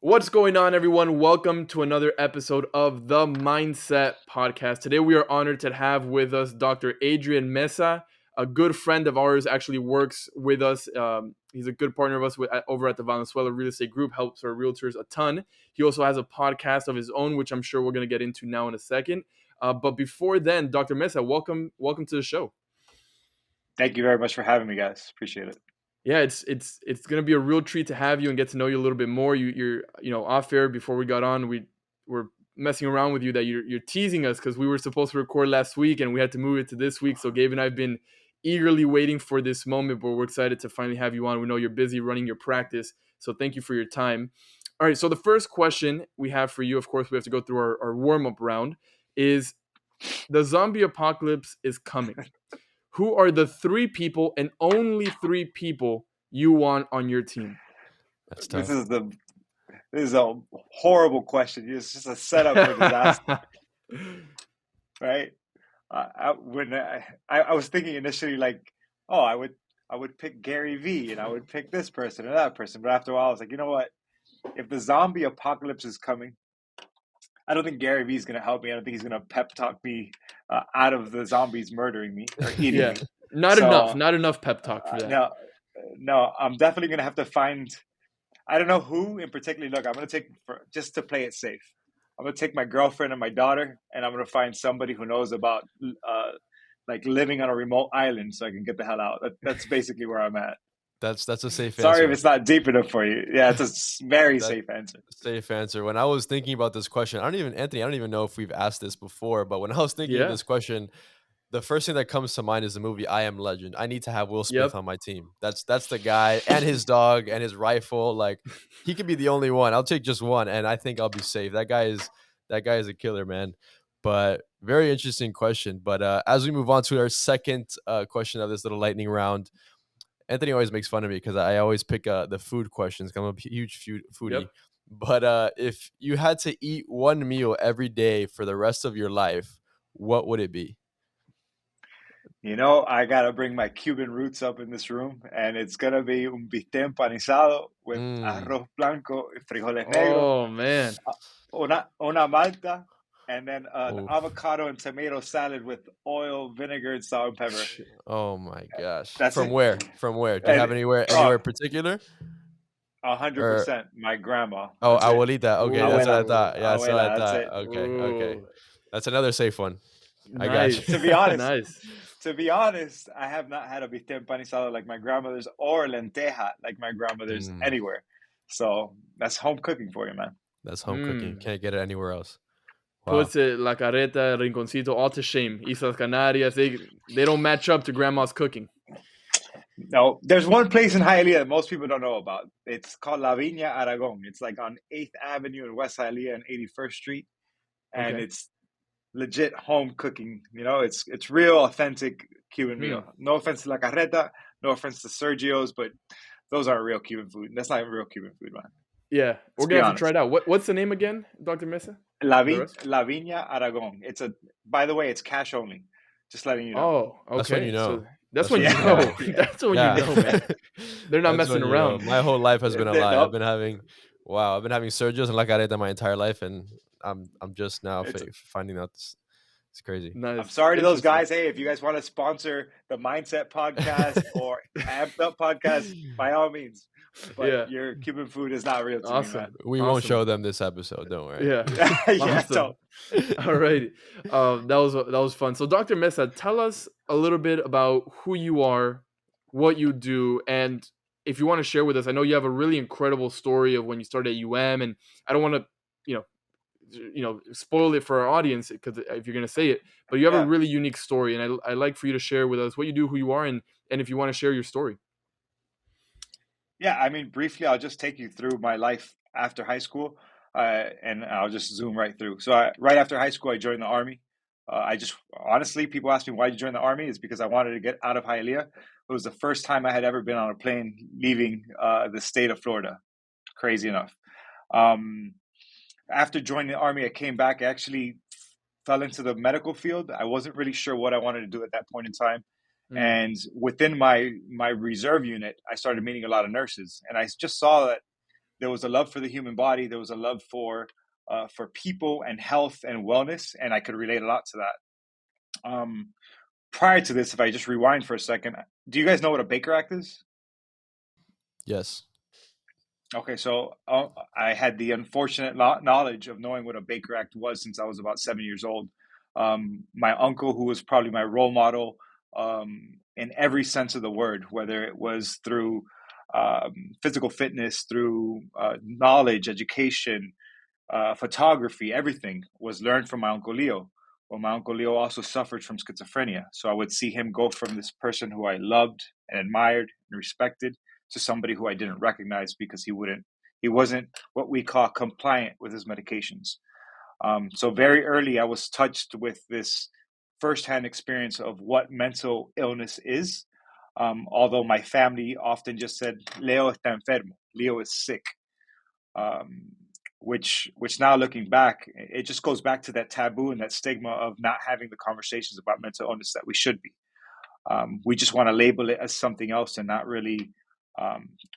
What's going on, everyone? Welcome to another episode of the Mindset Podcast. Today, we are honored to have with us Dr. Adrian Mesa, a good friend of ours, actually works with us. He's a good partner of us over at the Valenzuela Real Estate Group, helps our realtors a ton. He also has a podcast of his own, which I'm sure we're going to get into now in a second. But before then, Dr. Mesa, welcome to the show. Thank you very much for having me, guys. Appreciate it. Yeah, it's gonna be a real treat to have you and get to know you a little bit more. You're off air before we got on, we were messing around with you that you're teasing us because we were supposed to record last week and we had to move it to this week. So Gabe and I've been eagerly waiting for this moment, but we're excited to finally have you on. We know you're busy running your practice, so thank you for your time. All right, so the first question we have for you, of course, we have to go through our warm-up round, is the zombie apocalypse is coming. Who are the three people and only three people you want on your team? That's tough. This is a horrible question. It's just a setup for disaster, right? I was thinking initially like, oh, I would pick Gary Vee and I would pick this person and that person, but after a while I was like, you know what? If the zombie apocalypse is coming, I don't think Gary Vee is going to help me. I don't think he's going to pep talk me out of the zombies murdering me or eating me. Not enough pep talk for that. No, I'm definitely going to have to find. I don't know who in particular. Look, I'm going to take just to play it safe. I'm going to take my girlfriend and my daughter, and I'm going to find somebody who knows about like living on a remote island, so I can get the hell out. That's basically where I'm at. That's a safe answer. Sorry if it's not deep enough for you. Yeah, it's a very safe answer. Safe answer. When I was thinking about this question, Anthony, I don't even know if we've asked this before, but when I was thinking of this question, the first thing that comes to mind is the movie I Am Legend. I need to have Will Smith on my team. That's the guy, and his dog and his rifle. Like, he could be the only one. I'll take just one, and I think I'll be safe. That guy is a killer, man. But very interesting question. But as we move on to our second question of this little lightning round, Anthony always makes fun of me because I always pick the food questions. I'm a huge foodie. Yep. But if you had to eat one meal every day for the rest of your life, what would it be? You know, I got to bring my Cuban roots up in this room, and it's going to be un bistec empanizado with arroz blanco, frijoles negros. Oh, man. Una malta, and then an avocado and tomato salad with oil, vinegar, and salt and pepper. Oh, my gosh. From where? From where? Do you have anywhere particular? 100%. My grandma. Oh, abuelita. Okay, that's what I thought. Yeah, that's what I thought. Okay. That's another safe one. Nice. I got you. To be honest, to be honest, I have not had a bistec empanizado like my grandmother's or lenteja like my grandmother's anywhere. So that's home cooking for you, man. That's home cooking. Can't get it anywhere else. Wow. Puts it La Carreta, Rinconcito, all to shame. Islas Canarias, they don't match up to grandma's cooking. No, there's one place in Hialeah that most people don't know about. It's called La Viña Aragon. It's like on 8th Avenue in West Hialeah and 81st Street. And it's legit home cooking. You know, it's real authentic Cuban meal. No offense to La Carreta, no offense to Sergio's, but those aren't real Cuban food. That's not real Cuban food, man. Yeah, we're going to have to try it out. What's the name again, Dr. Mesa? La Viña Aragon. By the way, it's cash only. Just letting you know. Oh, okay. That's when you know. So that's when you know. That's when you know, man. They're not messing around. My whole life has been a lie. I've been having Sergio's and La Carreta my entire life, and I'm just now finding out this. It's crazy. Nice. I'm sorry to those guys. Hey, if you guys want to sponsor the Mindset Podcast or Amped Up Podcast, by all means. But your Cuban food is not real to me, man. We won't show them this episode. Don't worry. Yeah. Awesome. All right. That was fun. So, Dr. Mesa, tell us a little bit about who you are, what you do, and if you want to share with us. I know you have a really incredible story of when you started at UM, and I don't want to, spoil it for our audience because if you're going to say it, but you have a really unique story, and I'd like for you to share with us what you do, who you are, and if you want to share your story. Yeah, I mean, briefly, I'll just take you through my life after high school, and I'll just zoom right through. So right after high school, I joined the Army. Honestly, people ask me why you joined the Army. It's because I wanted to get out of Hialeah. It was the first time I had ever been on a plane leaving the state of Florida. Crazy enough. After joining the Army, I came back. I actually fell into the medical field. I wasn't really sure what I wanted to do at that point in time. And within my reserve unit, I started meeting a lot of nurses. And I just saw that there was a love for the human body. There was a love for people and health and wellness, and I could relate a lot to that. Prior to this, if I just rewind for a second, do you guys know what a Baker Act is? Yes. Okay, so I had the unfortunate knowledge of knowing what a Baker Act was since I was about 7 years old. My uncle, who was probably my role model in every sense of the word, whether it was through physical fitness, through knowledge, education, photography, everything was learned from my Uncle Leo. Well, my Uncle Leo also suffered from schizophrenia. So I would see him go from this person who I loved and admired and respected to somebody who I didn't recognize because he wasn't what we call compliant with his medications. So very early, I was touched with this firsthand experience of what mental illness is. Although my family often just said, Leo está enfermo, Leo is sick. Which now looking back, it just goes back to that taboo and that stigma of not having the conversations about mental illness that we should be. We just want to label it as something else and not really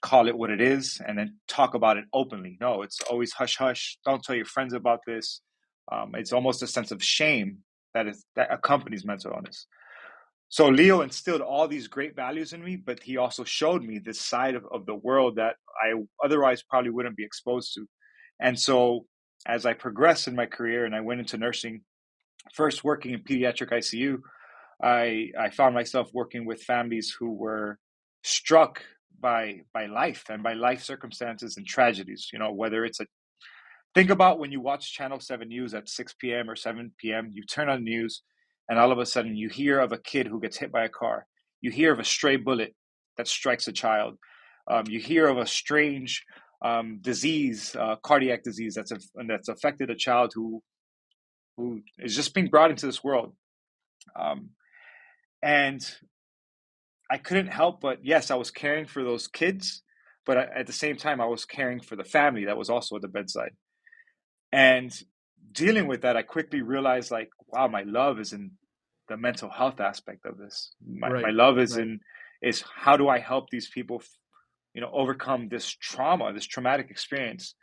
call it what it is and then talk about it openly. No, it's always hush hush. Don't tell your friends about this. It's almost a sense of shame that accompanies mental illness. So Leo instilled all these great values in me, but he also showed me this side of the world that I otherwise probably wouldn't be exposed to. And so as I progressed in my career and I went into nursing, first working in pediatric ICU, I found myself working with families who were struck by life and by life circumstances and tragedies. You know, whether it's think about when you watch Channel 7 News at 6 p.m. or 7 p.m., you turn on the news and all of a sudden you hear of a kid who gets hit by a car. You hear of a stray bullet that strikes a child. You hear of a strange disease, cardiac disease that's affected a child who is just being brought into this world. And I couldn't help but, yes, I was caring for those kids, but at the same time, I was caring for the family that was also at the bedside. And dealing with that, I quickly realized, like, wow, my love is in the mental health aspect of this. My love is is how do I help these people, overcome this trauma, this traumatic experience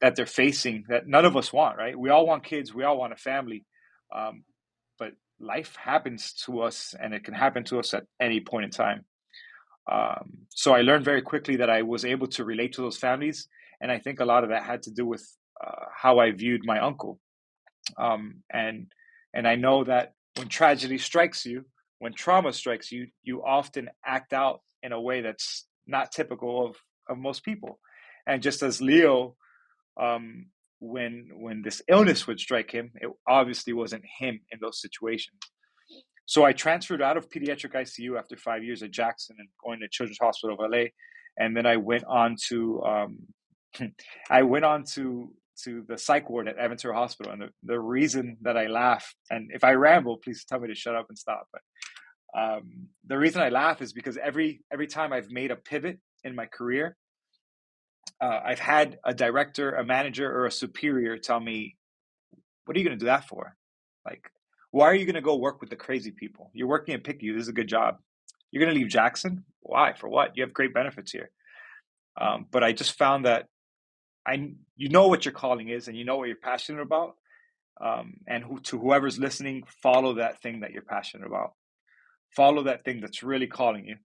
that they're facing that none of us want, right? We all want kids. We all want a family. But life happens to us and it can happen to us at any point in time. So I learned very quickly that I was able to relate to those families. And I think a lot of that had to do with how I viewed my uncle. And I know that when tragedy strikes you, when trauma strikes you, you often act out in a way that's not typical of most people. And just as Leo, when this illness would strike him, it obviously wasn't him in those situations. So I transferred out of pediatric ICU after 5 years at Jackson and going to Children's Hospital of LA. And then I went on to the psych ward at Aventura Hospital. And the reason that I laugh, and if I ramble, please tell me to shut up and stop. But the reason I laugh is because every time I've made a pivot in my career, I've had a director, a manager, or a superior tell me, what are you going to do that for? Like, why are you going to go work with the crazy people? You're working at PICU. This is a good job. You're going to leave Jackson? Why? For what? You have great benefits here. But I just found that you know what your calling is and you know what you're passionate about. And to whoever's listening, follow that thing that you're passionate about. Follow that thing that's really calling you.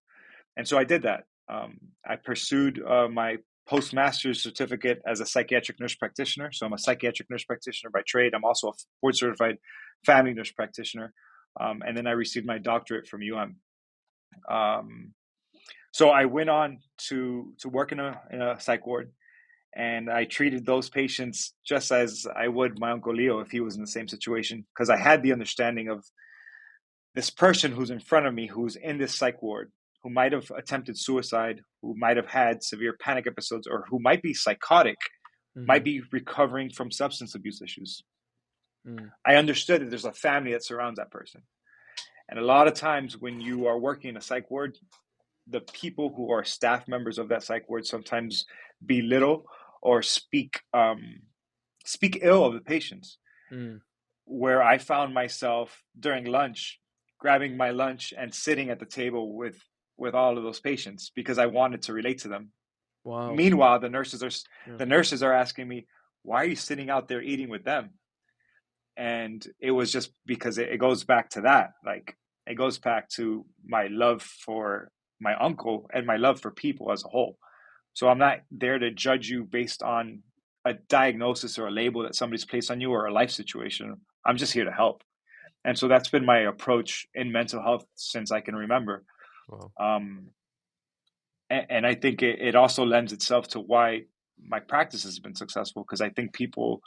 And so I did that. I pursued my postmaster's certificate as a psychiatric nurse practitioner. So I'm a psychiatric nurse practitioner by trade. I'm also a board certified family nurse practitioner. And then I received my doctorate from So I went on to work in a psych ward, and I treated those patients just as I would my Uncle Leo if he was in the same situation, because I had the understanding of this person who's in front of me, who's in this psych ward, who might have attempted suicide, who might have had severe panic episodes, or who might be psychotic, might be recovering from substance abuse issues. I understood that there's a family that surrounds that person. And a lot of times when you are working in a psych ward, the people who are staff members of that psych ward sometimes belittle or speak ill of the patients. Where I found myself during lunch, grabbing my lunch and sitting at the table with all of those patients because I wanted to relate to them. Wow. Meanwhile, the nurses are asking me, why are you sitting out there eating with them? And it was just because it goes back to that. Like, it goes back to my love for my uncle and my love for people as a whole. So I'm not there to judge you based on a diagnosis or a label that somebody's placed on you or a life situation. I'm just here to help. And so that's been my approach in mental health since I can remember. Wow. And I think it also lends itself to why my practice has been successful, because I think people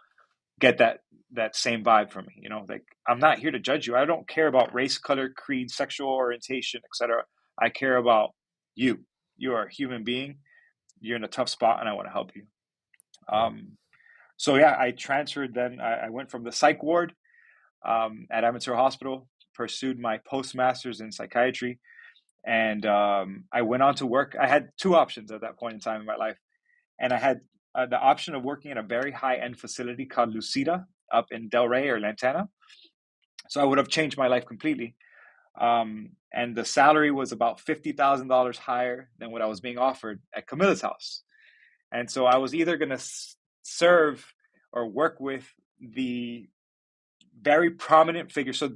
get that same vibe from me. You know, like, I'm not here to judge you. I don't care about race, color, creed, sexual orientation, etc. I care about you. You are a human being. You're in a tough spot, and I want to help you. So yeah, I transferred. Then I went from the psych ward at Amateur Hospital, pursued my postmasters in psychiatry, and I went on to work. I had two options at that point in time in my life, and I had the option of working in a very high-end facility called Lucida up in Delray or Lantana. So I would have changed my life completely. And the salary was about $50,000 higher than what I was being offered at Camilla's house. And so I was either going to serve or work with the very prominent figure. So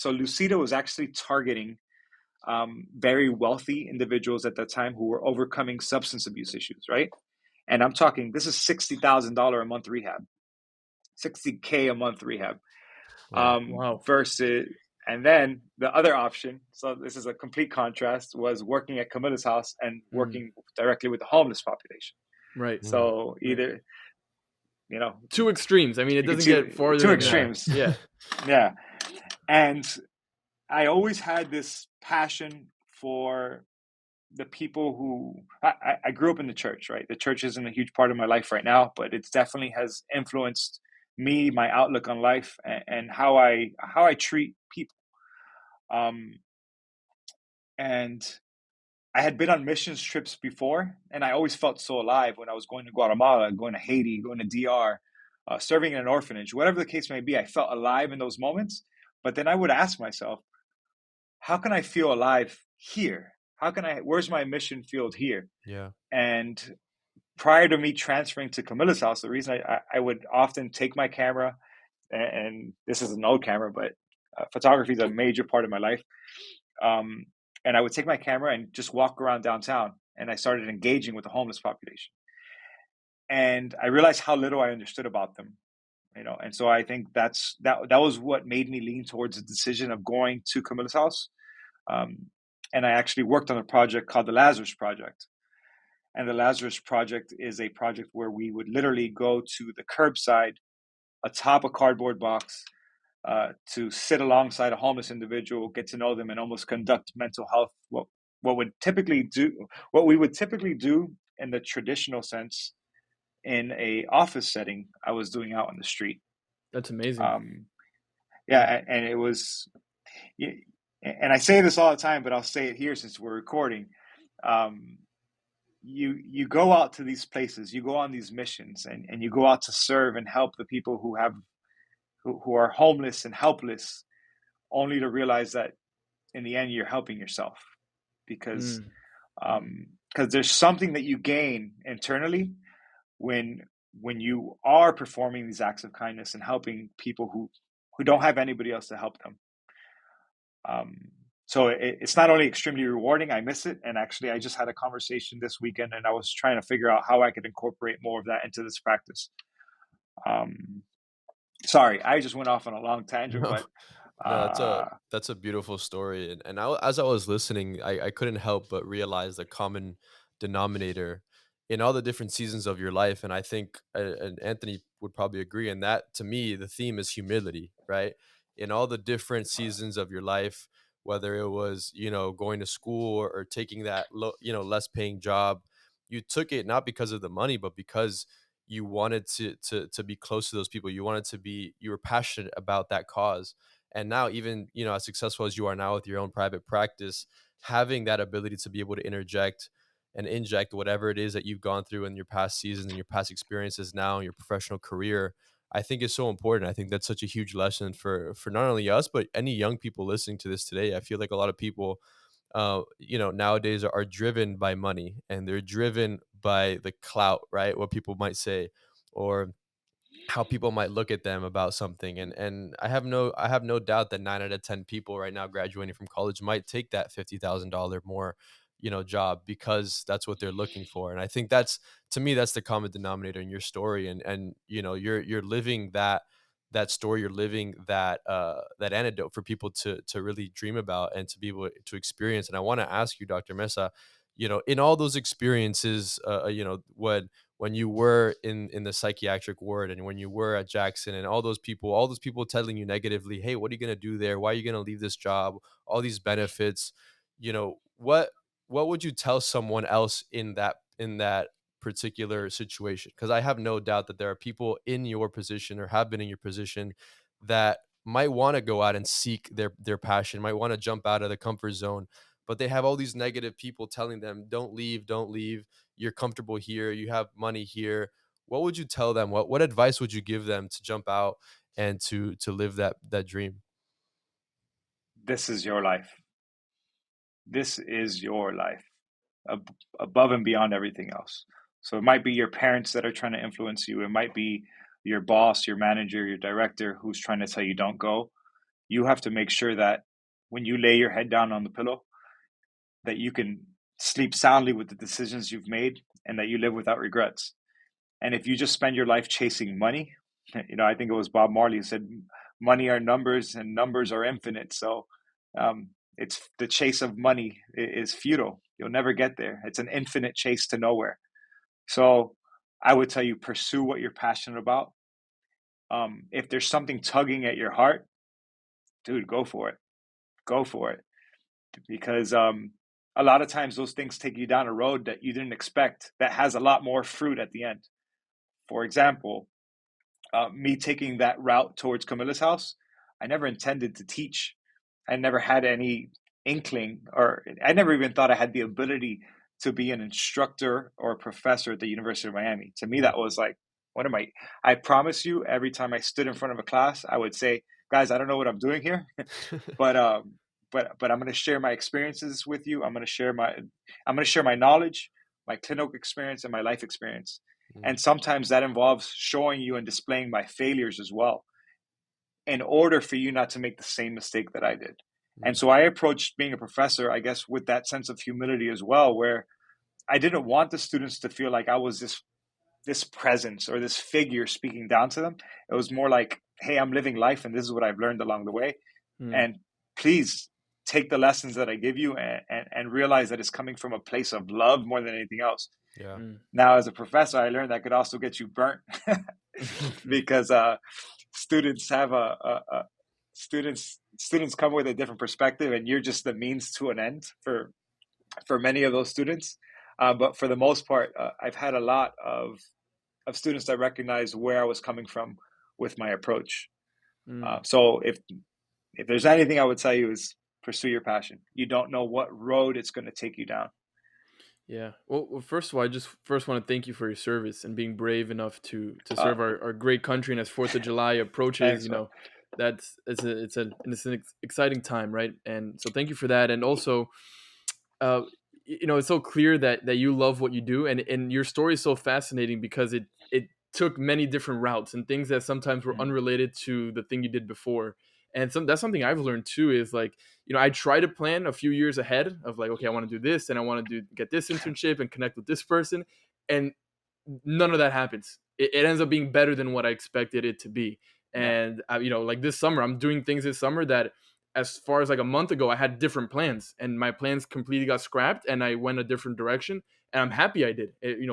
Lucida was actually targeting very wealthy individuals at that time who were overcoming substance abuse issues, right? And I'm talking, this is $60,000 a month rehab, $60K a month rehab. Wow. Versus, and then the other option, so this is a complete contrast, was working at Camilla's house and working directly with the homeless population. Right. So either, you know, two extremes. I mean, it doesn't get farther two than extremes. That. Yeah. Yeah. And I always had this passion for the people who I grew up in the church, right? The church isn't a huge part of my life right now, but it definitely has influenced me, my outlook on life, and how I treat people. And I had been on missions trips before, and I always felt so alive when I was going to Guatemala, going to Haiti, going to DR, serving in an orphanage, whatever the case may be. I felt alive in those moments. But then I would ask myself, how can I feel alive here? Where's my mission field here? Yeah. And prior to me transferring to Camilla's house, the reason I would often take my camera, and this is an old camera, but photography is a major part of my life. And I would take my camera and just walk around downtown, and I started engaging with the homeless population. And I realized how little I understood about them, you know. And so I think that was what made me lean towards the decision of going to Camilla's house. And I actually worked on a project called the Lazarus Project. And the Lazarus Project is a project where we would literally go to the curbside atop a cardboard box to sit alongside a homeless individual, get to know them, and almost conduct mental health. What we would typically do in the traditional sense in a office setting, I was doing out on the street. That's amazing. Yeah, and it was. And I say this all the time, but I'll say it here since we're recording. You go out to these places, you go on these missions, and you go out to serve and help the people who are homeless and helpless, only to realize that in the end you're helping yourself, because there's something that you gain internally when you are performing these acts of kindness and helping people who don't have anybody else to help them. So it's not only extremely rewarding, I miss it. And actually, I just had a conversation this weekend, and I was trying to figure out how I could incorporate more of that into this practice. Sorry, I just went off on a long tangent, but no, that's a beautiful story. And as I was listening, I couldn't help but realize the common denominator in all the different seasons of your life. And I think, and Anthony would probably agree, and that to me, the theme is humility, right? In all the different seasons of your life, whether it was, going to school or taking that less paying job, you took it not because of the money, but because you wanted to be close to those people. You were passionate about that cause. And now, even, as successful as you are now with your own private practice, having that ability to be able to interject and inject whatever it is that you've gone through in your past seasons and your past experiences now in your professional career, I think is so important. I think that's such a huge lesson for not only us, but any young people listening to this today. I feel like a lot of people, nowadays are driven by money, and they're driven by the clout, right? What people might say, or how people might look at them about something. And I have no doubt that 9 out of 10 people right now graduating from college might take that $50,000 more, job, because that's what they're looking for. And I think that's, to me, that's the common denominator in your story. And you're living that story, you're living that antidote for people to really dream about and to be able to experience. And I want to ask you, Dr. Mesa, in all those experiences, when you were in the psychiatric ward, and when you were at Jackson, and all those people telling you negatively, hey, what are you going to do there? Why are you going to leave this job? All these benefits, what would you tell someone else in that particular situation? Because I have no doubt that there are people in your position, or have been in your position, that might want to go out and seek their passion, might want to jump out of the comfort zone, but they have all these negative people telling them, don't leave, don't leave. You're comfortable here. You have money here. What would you tell them? What advice would you give them to jump out and to live that dream? This is your life. This is your life, above and beyond everything else. So it might be your parents that are trying to influence you. It might be your boss, your manager, your director who's trying to tell you don't go. You have to make sure that when you lay your head down on the pillow, that you can sleep soundly with the decisions you've made, and that you live without regrets. And if you just spend your life chasing money, I think it was Bob Marley who said, money are numbers and numbers are infinite. So it's the chase of money is futile. You'll never get there. It's an infinite chase to nowhere. So I would tell you, pursue what you're passionate about. If there's something tugging at your heart, dude, go for it. Go for it. Because a lot of times those things take you down a road that you didn't expect, that has a lot more fruit at the end. For example, me taking that route towards Camilla's house, I never intended to teach. I never had any inkling, or I never even thought I had the ability to be an instructor or a professor at the University of Miami. To me, that was like, what am I? I promise you, every time I stood in front of a class, I would say, guys, I don't know what I'm doing here, but I'm going to share my experiences with you. I'm going to share my knowledge, my clinical experience, and my life experience. And sometimes that involves showing you and displaying my failures as well, in order for you not to make the same mistake that I did. And so I approached being a professor, I guess, with that sense of humility as well, where I didn't want the students to feel like I was this presence or this figure speaking down to them. It was more like, hey, I'm living life, and this is what I've learned along the way. And please take the lessons that I give you and realize that it's coming from a place of love more than anything else. Yeah. Now, as a professor, I learned that could also get you burnt because students have students come with a different perspective, and you're just the means to an end for many of those students. But for the most part, I've had a lot of students that recognize where I was coming from with my approach. So if there's anything I would tell you, is pursue your passion. You don't know what road it's going to take you down. Yeah. Well, first of all, I just first want to thank you for your service and being brave enough to serve our great country. And as 4th of July approaches, Thanks, it's an exciting time, right? And so thank you for that. And also, it's so clear that you love what you do, and your story is so fascinating because it took many different routes and things that sometimes were unrelated to the thing you did before. And that's something I've learned too, is like, I try to plan a few years ahead of like, okay, I want to do this, and I want to get this internship and connect with this person. And none of that happens. It ends up being better than what I expected it to be. And like this summer, I'm doing things this summer that, as far as like a month ago, I had different plans, and my plans completely got scrapped, and I went a different direction, and I'm happy I did,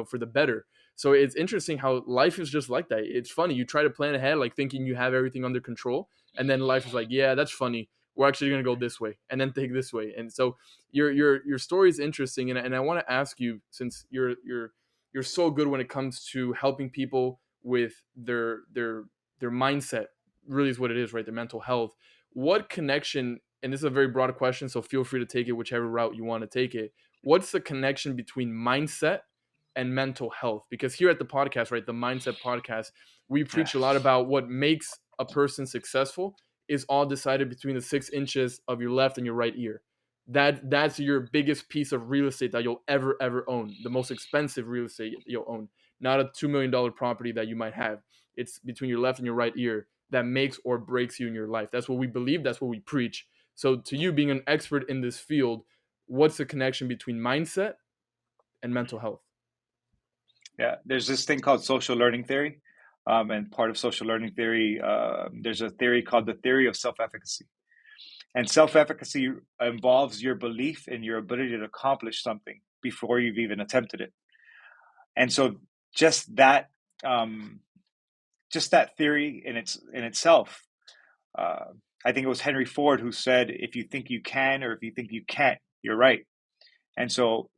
for the better. So it's interesting how life is just like that. It's funny. You try to plan ahead, like thinking you have everything under control, and then life is like, yeah, that's funny. We're actually going to go this way, and then take this way. And so your story is interesting. And I want to ask you, since you're so good when it comes to helping people with their mindset, really is what it is, right? Their mental health. What connection, and this is a very broad question, so feel free to take it whichever route you want to take it. What's the connection between mindset and mental health? Because here at the podcast, right, the Mindset Podcast, we preach a lot about what makes a person successful is all decided between the 6 inches of your left and your right ear. that's your biggest piece of real estate that you'll ever own. The most expensive real estate you'll own, not a $2 million property that you might have. It's between your left and your right ear that makes or breaks you in your life. That's what we believe. That's what we preach. So to you, being an expert in this field, what's the connection between mindset and mental health? Yeah, there's this thing called social learning theory. And part of social learning theory, there's a theory called the theory of self-efficacy. And self-efficacy involves your belief in your ability to accomplish something before you've even attempted it. And so just that theory in itself, I think it was Henry Ford who said, if you think you can or if you think you can't, you're right. And so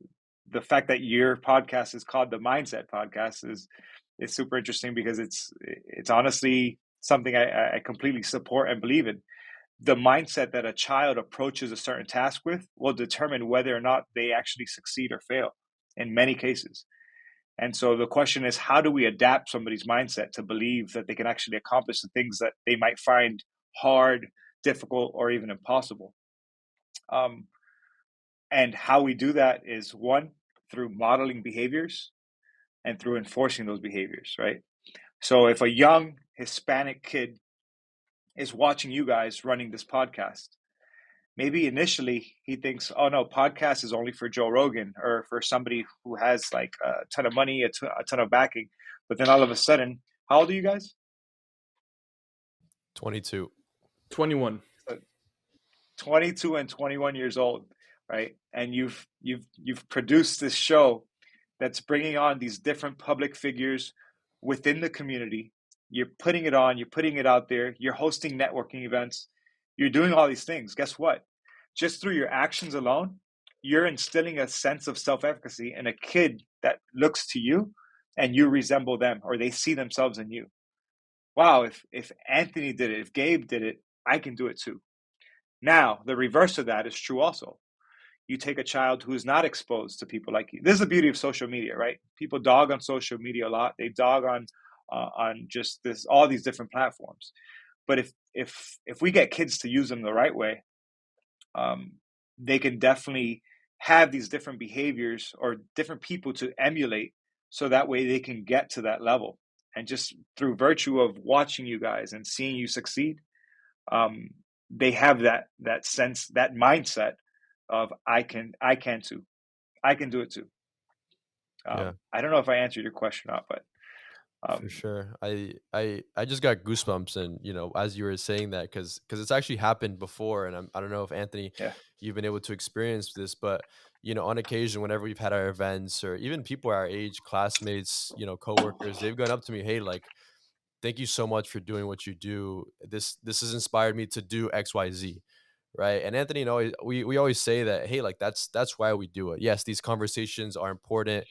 the fact that your podcast is called the Mindset Podcast is super interesting, because it's honestly something I completely support and believe in. The mindset that a child approaches a certain task with will determine whether or not they actually succeed or fail in many cases. And so the question is, how do we adapt somebody's mindset to believe that they can actually accomplish the things that they might find hard, difficult, or even impossible? And how we do that is, one, through modeling behaviors and through enforcing those behaviors, right? So if a young Hispanic kid is watching you guys running this podcast, maybe initially he thinks, oh no, podcast is only for Joe Rogan or for somebody who has like a ton of money, a ton of backing. But then all of a sudden, how old are you guys? 22. 21. 22 and 21 years old, right? And you've produced this show that's bringing on these different public figures within the community. You're putting it on, you're putting it out there, you're hosting networking events, you're doing all these things. Guess what? Just through your actions alone, you're instilling a sense of self-efficacy in a kid that looks to you and you resemble them, or they see themselves in you. Wow, if Anthony did it, if Gabe did it, I can do it too. Now, the reverse of that is true also. You take a child who is not exposed to people like you. This is the beauty of social media, right? People dog on social media a lot. They dog on just this, all these different platforms. But if we get kids to use them the right way, they can definitely have these different behaviors or different people to emulate, so that way they can get to that level. And just through virtue of watching you guys and seeing you succeed, they have that sense, that mindset of I can too. I can do it too. Yeah. I don't know if I answered your question or not, but for sure. I just got goosebumps, and as you were saying that, because it's actually happened before, and I don't know if Anthony, yeah, you've been able to experience this, but on occasion, whenever we've had our events, or even people our age, classmates, coworkers, they've gone up to me, hey, like, thank you so much for doing what you do. This has inspired me to do XYZ. Right. And Anthony, we always say that, hey, like that's why we do it. Yes, these conversations are important.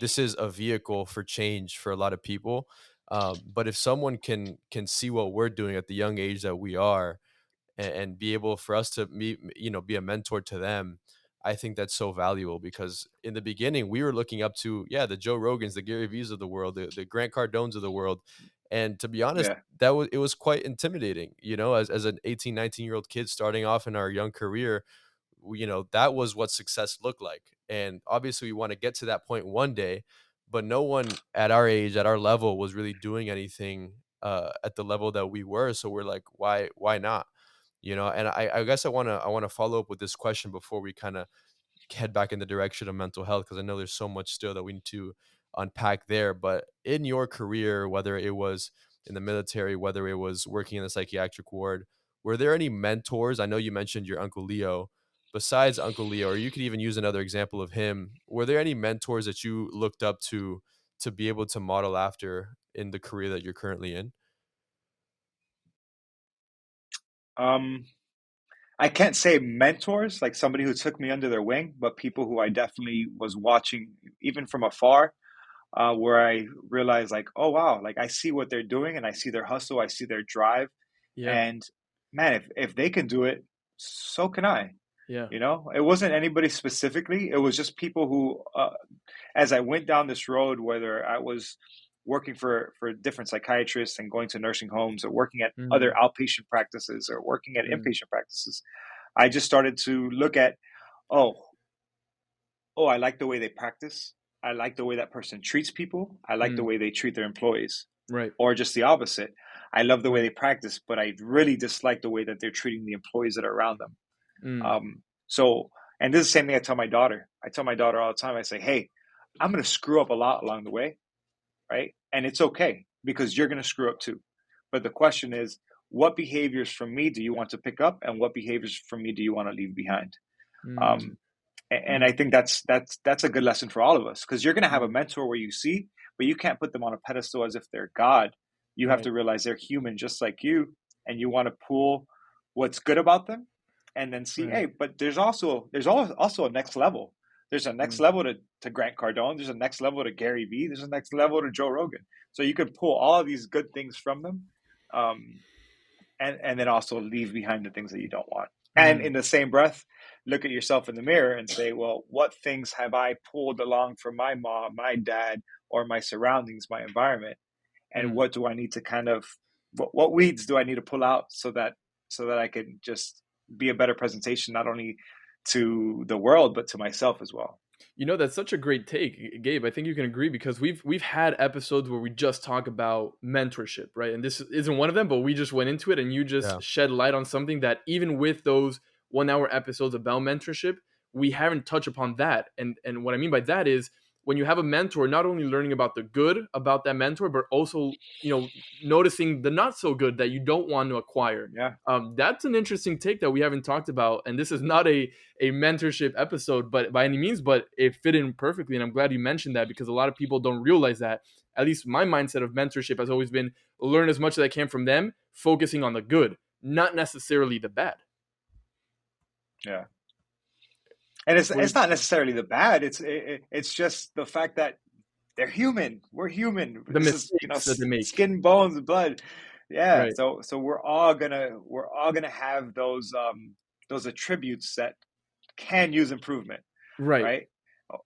This is a vehicle for change for a lot of people. But if someone can see what we're doing at the young age that we are, and be able for us to be a mentor to them, I think that's so valuable, because in the beginning we were looking up to, the Joe Rogans, the Gary V's of the world, the Grant Cardones of the world. And to be honest, yeah, it was quite intimidating, as an 18, 19-year-old kid starting off in our young career. That was what success looked like. And obviously we want to get to that point one day, but no one at our age, at our level, was really doing anything at the level that we were. So we're like, why not? And I guess I want to follow up with this question before we kind of head back in the direction of mental health, because I know there's so much still that we need to unpack there. But in your career, whether it was in the military, whether it was working in the psychiatric ward, were there any mentors? I know you mentioned your Uncle Leo. Besides Uncle Leo, or you could even use another example of him, were there any mentors that you looked up to be able to model after in the career that you're currently in? I can't say mentors, like somebody who took me under their wing, but people who I definitely was watching even from afar, where I realized like, oh wow, like I see what they're doing and I see their hustle, I see their drive, Yeah. and man, if they can do it, so can I. Yeah. It wasn't anybody specifically. It was just people who, as I went down this road, whether I was working for different psychiatrists and going to nursing homes, or working at other outpatient practices, or working at inpatient practices, I just started to look at oh, I like the way they practice. I like the way that person treats people. I like the way they treat their employees. Right. Or just the opposite. I love the way Right. they practice, but I really dislike the way that they're treating the employees that are around them. So, and this is the same thing I tell my daughter. I tell my daughter all the time, I say, hey, I'm going to screw up a lot along the way, right? And it's okay because you're going to screw up too. But the question is, what behaviors from me do you want to pick up, and what behaviors from me do you want to leave behind? And I think that's a good lesson for all of us, because you're going to have a mentor where you see, but you can't put them on a pedestal as if they're God. You have to realize they're human just like you, and you want to pull what's good about them, and then see, hey, but there's also a next level. There's a next level to Grant Cardone. There's a next level to Gary Vee. There's a next level to Joe Rogan. So you could pull all of these good things from them, and then also leave behind the things that you don't want. And in the same breath, look at yourself in the mirror and say, well, what things have I pulled along from my mom, my dad, or my surroundings, my environment? And what do I need to what weeds do I need to pull out so that I can just be a better presentation, not only to the world, but to myself as well. You know, that's such a great take, Gabe. I think you can agree, because we've had episodes where we just talk about mentorship, right? And this isn't one of them, but we just went into it, and you just shed light on something that even with those 1 hour episodes about mentorship, we haven't touched upon that. And what I mean by that is, when you have a mentor, not only learning about the good about that mentor, but also, noticing the not so good that you don't want to acquire. Yeah. That's an interesting take that we haven't talked about. And this is not a mentorship episode, but by any means, but it fit in perfectly. And I'm glad you mentioned that, because a lot of people don't realize that. At least my mindset of mentorship has always been learn as much as I can from them, focusing on the good, not necessarily the bad. Yeah. And it's not necessarily the bad. It's just the fact that they're human. We're human. The this mistakes that they make. Skin, bones, blood. Yeah. Right. So we're all gonna have those attributes that can use improvement. Right.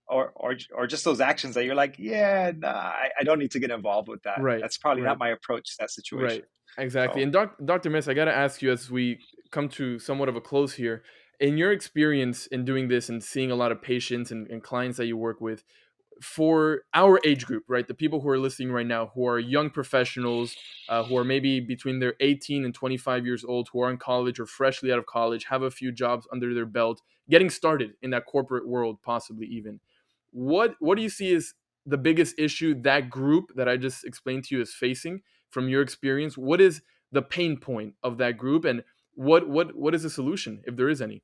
Or just those actions that you're like, yeah, nah, I don't need to get involved with that. Right. That's probably not my approach to that situation. Right. Exactly. And Dr. Mesa, I got to ask you, as we come to somewhat of a close here, in your experience in doing this and seeing a lot of patients and clients that you work with, for our age group, right, the people who are listening right now, who are young professionals, who are maybe between their 18 and 25 years old, who are in college or freshly out of college, have a few jobs under their belt, getting started in that corporate world, possibly even, what do you see as the biggest issue that group that I just explained to you is facing from your experience? What is the pain point of that group, and what is the solution, if there is any?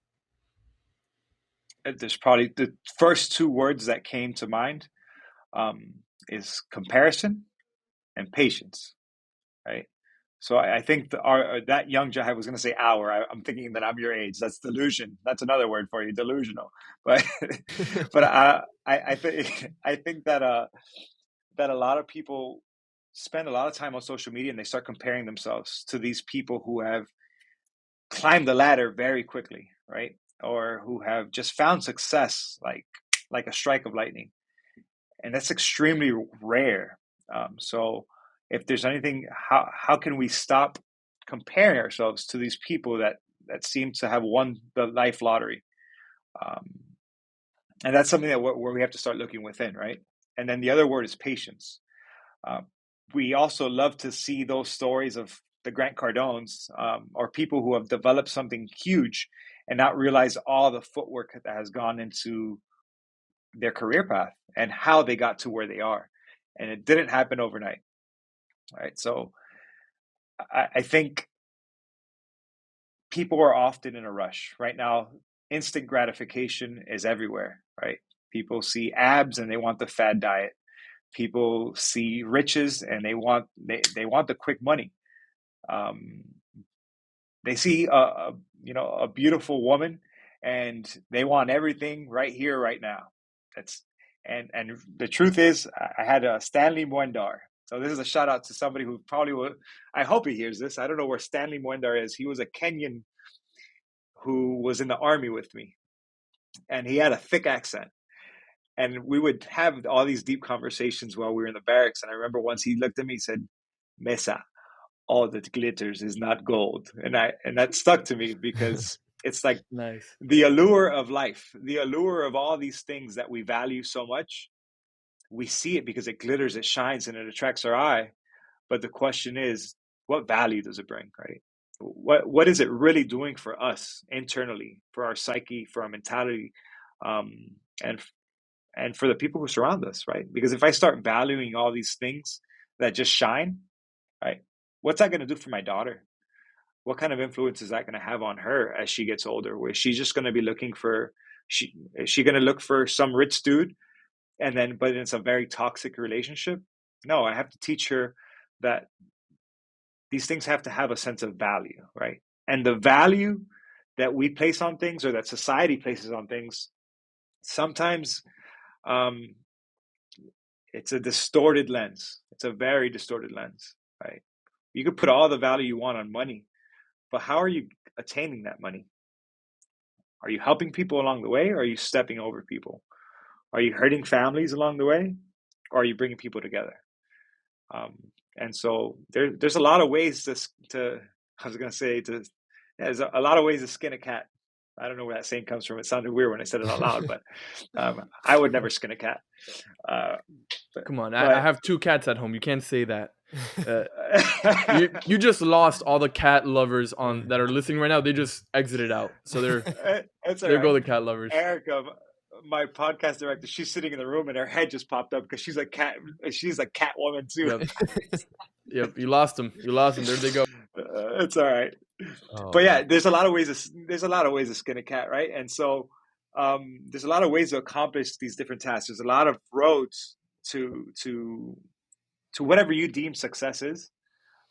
There's probably the first two words that came to mind is comparison and patience, right? So I think that young I was going to say I'm thinking that I'm your age. That's delusion. That's another word for you, delusional. But I think that a lot of people spend a lot of time on social media, and they start comparing themselves to these people who have climbed the ladder very quickly, right? Or who have just found success like a strike of lightning. And that's extremely rare. So if there's anything, how can we stop comparing ourselves to these people that seem to have won the life lottery? And that's something that where we have to start looking within, right? And then the other word is patience. We also love to see those stories of the Grant Cardones, or people who have developed something huge and not realize all the footwork that has gone into their career path and how they got to where they are. And it didn't happen overnight, right? So I think people are often in a rush right now. Instant gratification is everywhere, right? People see abs and they want the fad diet. People see riches and they want the quick money. They see a beautiful woman and they want everything right here, right now. And the truth is, I had a Stanley Mwendar. So this is a shout out to somebody who probably will. I hope he hears this. I don't know where Stanley Mwendar is. He was a Kenyan who was in the army with me, and he had a thick accent. And we would have all these deep conversations while we were in the barracks. And I remember once he looked at me and said, "Mesa, all that glitters is not gold." And that stuck to me because It's like nice. The allure of life, the allure of all these things that we value so much. We see it because it glitters, it shines, and it attracts our eye. But the question is, what value does it bring, right? What is it really doing for us internally, for our psyche, for our mentality, um, and for the people who surround us, right? Because if I start valuing all these things that just shine, right, what's that going to do for my daughter? What kind of influence is that going to have on her as she gets older? Where she's just going to be looking for, is she going to look for some rich dude, and then, but it's a very toxic relationship? No, I have to teach her that these things have to have a sense of value, right? And the value that we place on things, or that society places on things, sometimes um, it's a distorted lens. It's a very distorted lens, right? You could put all the value you want on money, but how are you attaining that money? Are you helping people along the way, or are you stepping over people? Are you hurting families along the way, or are you bringing people together? And so there's a lot of ways to I was going to say there's a lot of ways to skin a cat. I don't know where that saying comes from. It sounded weird when I said it out loud, but I would never skin a cat. Come on, I have 2 cats at home. You can't say that. You just lost all the cat lovers that are listening right now. They just exited out. So there go the cat lovers. Erica, my podcast director, she's sitting in the room and her head just popped up because she's a cat. She's a cat woman too. Yep. You lost them. There they go. It's all right. But yeah, there's a lot of ways to skin a cat, right? And so there's a lot of ways to accomplish these different tasks. There's a lot of roads to whatever you deem success is.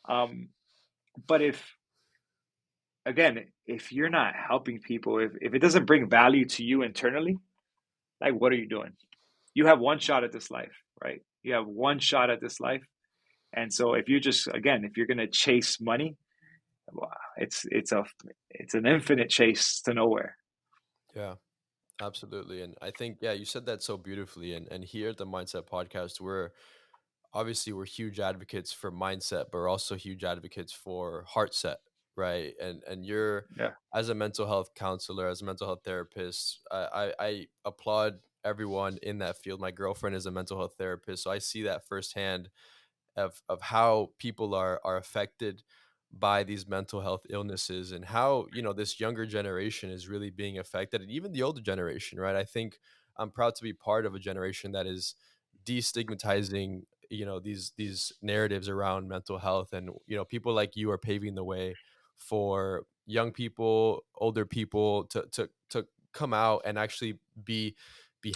But if you're not helping people, if it doesn't bring value to you internally, like, what are you doing? You have one shot at this life, right? You have one shot at this life. And so if you're going to chase money, it's an infinite chase to nowhere. Yeah, absolutely. And I think, you said that so beautifully. And here at the Mindset Podcast, we're huge advocates for mindset, but we're also huge advocates for heart set, right? And you're, as a mental health counselor, as a mental health therapist, I applaud everyone in that field. My girlfriend is a mental health therapist, so I see that firsthand of how people are affected by these mental health illnesses, and how this younger generation is really being affected, and even the older generation, right? I think I'm proud to be part of a generation that is destigmatizing these narratives around mental health, and people like you are paving the way for young people, older people to come out and actually be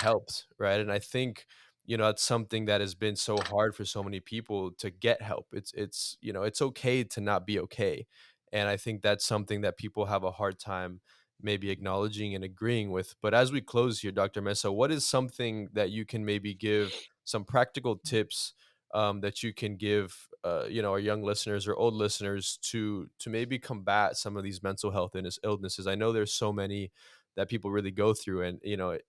helped, right? And I think it's something that has been so hard for so many people to get help. It's okay to not be okay. And I think that's something that people have a hard time maybe acknowledging and agreeing with. But as we close here, Dr. Mesa, what is something that you can maybe give some practical tips that you can give our young listeners or old listeners to maybe combat some of these mental health illnesses? I know there's so many that people really go through, and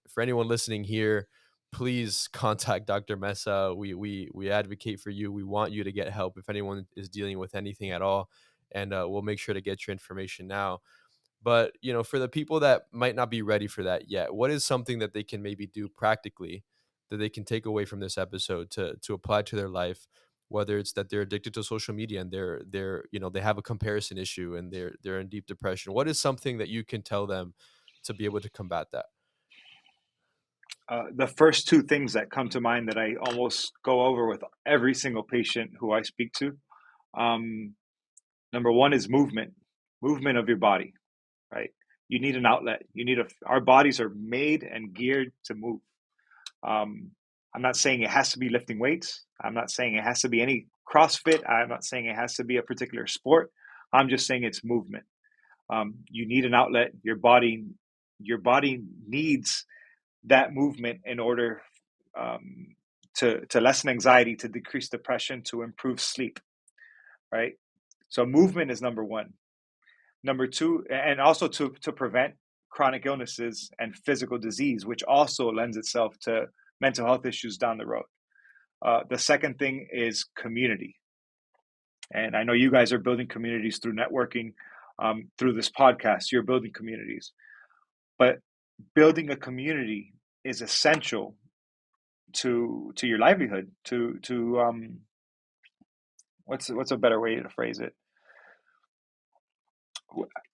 for anyone listening here, please contact Dr. Mesa. We advocate for you. We want you to get help if anyone is dealing with anything at all, and we'll make sure to get your information now. But for the people that might not be ready for that yet, what is something that they can maybe do practically that they can take away from this episode to apply to their life? Whether it's that they're addicted to social media and they're they have a comparison issue and they're in deep depression. What is something that you can tell them to be able to combat that? The first 2 things that come to mind that I almost go over with every single patient who I speak to. Number 1 is movement of your body, right? You need an outlet. Our bodies are made and geared to move. I'm not saying it has to be lifting weights. I'm not saying it has to be any CrossFit. I'm not saying it has to be a particular sport. I'm just saying it's movement. You need an outlet. Your body needs that movement in order to lessen anxiety, to decrease depression, to improve sleep, right? So movement is number 1. Number 2, and also to prevent chronic illnesses and physical disease, which also lends itself to mental health issues down the road. The second thing is community. And I know you guys are building communities through networking. through this podcast. You're building communities, but building a community is essential to your livelihood. What's a better way to phrase it?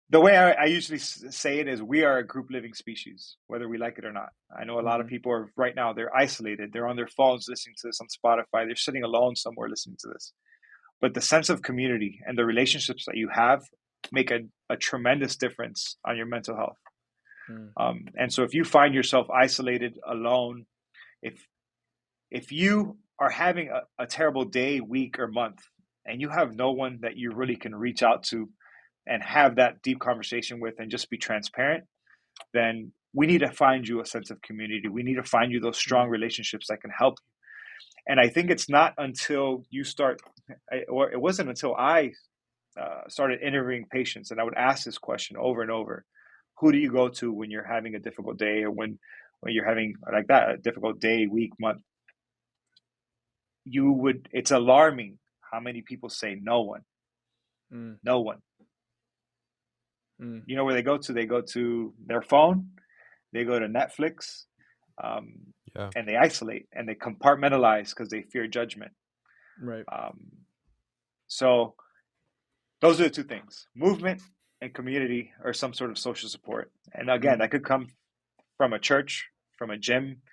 The way I usually say it is, we are a group living species, whether we like it or not. I know a lot of people are right now, they're isolated. They're on their phones listening to this on Spotify. They're sitting alone somewhere listening to this. But the sense of community and the relationships that you have make a tremendous difference on your mental health. And so if you find yourself isolated, alone, if you are having a terrible day, week, or month, and you have no one that you really can reach out to and have that deep conversation with and just be transparent, then we need to find you a sense of community. We need to find you those strong relationships that can help you. And I think it's not until you start, or it wasn't until I started interviewing patients, and I would ask this question over and over: who do you go to when you're having a difficult day, or when you're having like that, a difficult day, week, month? It's alarming how many people say no one. No one. You know where they go to? They go to their phone, they go to Netflix, and they isolate and they compartmentalize because they fear judgment. Right. So those are the two things: movement and community, or some sort of social support. And again, that could come from a church, from a gym,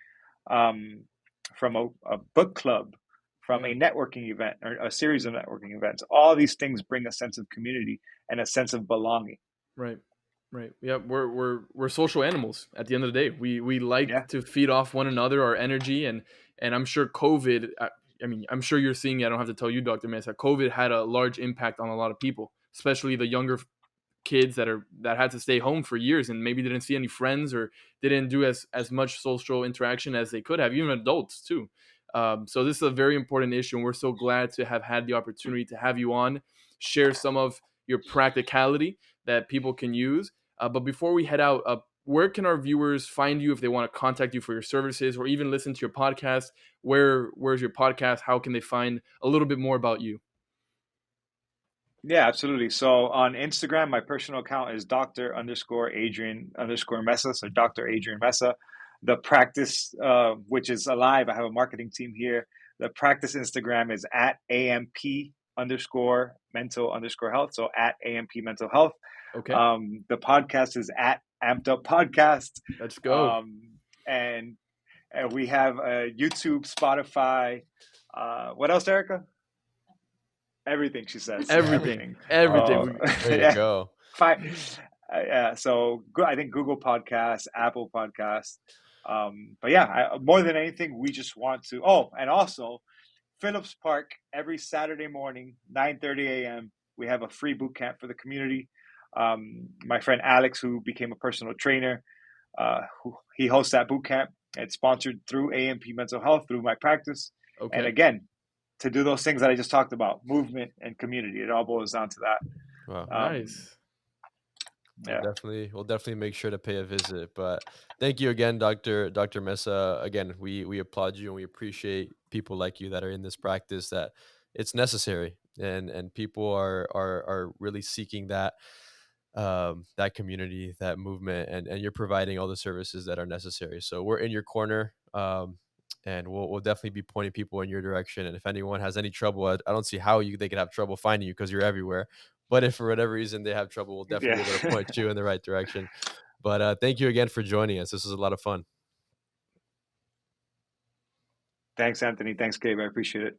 from a book club, from a networking event, or a series of networking events. All these things bring a sense of community and a sense of belonging. Right. Yeah, we're social animals at the end of the day. We like to feed off one another, our energy, and I'm sure COVID, I mean, I'm sure you're seeing it. I don't have to tell you, Dr. Mesa, COVID had a large impact on a lot of people, especially the younger kids that had to stay home for years and maybe didn't see any friends or didn't do as much social interaction as they could have, even adults too. So this is a very important issue, and we're so glad to have had the opportunity to have you on, share some of your practicality that people can use. But before we head out, where can our viewers find you if they want to contact you for your services, or even listen to your podcast? Where's your podcast? How can they find a little bit more about you? Yeah, absolutely. So on Instagram, my personal account is Dr._Adrian_Mesa. So Dr. Adrian Mesa. The practice, which is alive, I have a marketing team here. The practice Instagram is at AMP_mental_health. So at AMP mental health. Okay. The podcast is at Amped Up Podcast. Let's go. And we have YouTube, Spotify. What else, Erica? Everything, she says. Everything. There you go. So I think Google Podcasts, Apple Podcasts. But yeah, more than anything, we just want to. Oh, and also Phillips Park, every Saturday morning, 9:30 a.m. We have a free boot camp for the community. My friend Alex, who became a personal trainer, he hosts that boot camp. It's sponsored through AMP Mental Health, through my practice. Okay. And again, to do those things that I just talked about, movement and community, it all boils down to that. Wow. Nice. Yeah. We'll definitely make sure to pay a visit. But thank you again, Dr. Mesa. Again, we applaud you, and we appreciate people like you that are in this practice, that it's necessary, and people are really seeking that that community, that movement, and you're providing all the services that are necessary. So we're in your corner. And we'll definitely be pointing people in your direction. And if anyone has any trouble, I don't see how they could have trouble finding you, because you're everywhere. But if for whatever reason they have trouble, we'll definitely be able to point you in the right direction. But thank you again for joining us. This was a lot of fun. Thanks, Anthony. Thanks, Gabe. I appreciate it.